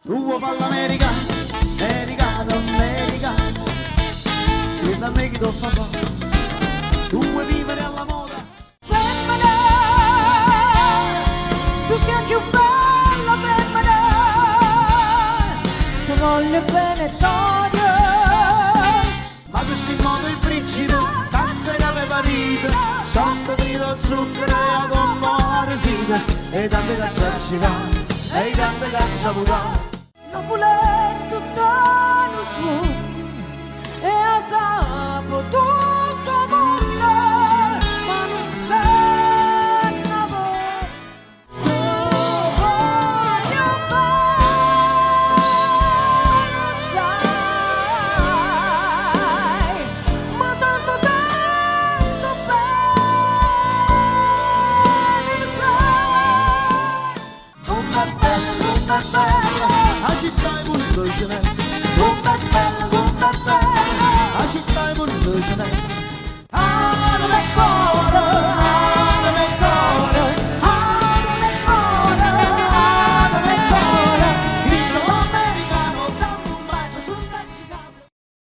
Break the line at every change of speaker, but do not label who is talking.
Tu vuoi fare l'America, americano, americano. Se da me che tu fa fa, tu vuoi vivere alla moda.
Femmina, tu sei più bella femmina, ti voglio bene Tonio.
Ma questo in modo il principe, passa e la parita, sotto vino zucchero e a gomma resina, e tante cacciarci va, e tante caccia putà.
Non vuole tutto lo suo, e a sapo tutto mondo, ma non sa amore. Tu voglio bene, sai, ma tanto bene, sai.
Bomba bella, la città è molto vicina, bomba bella.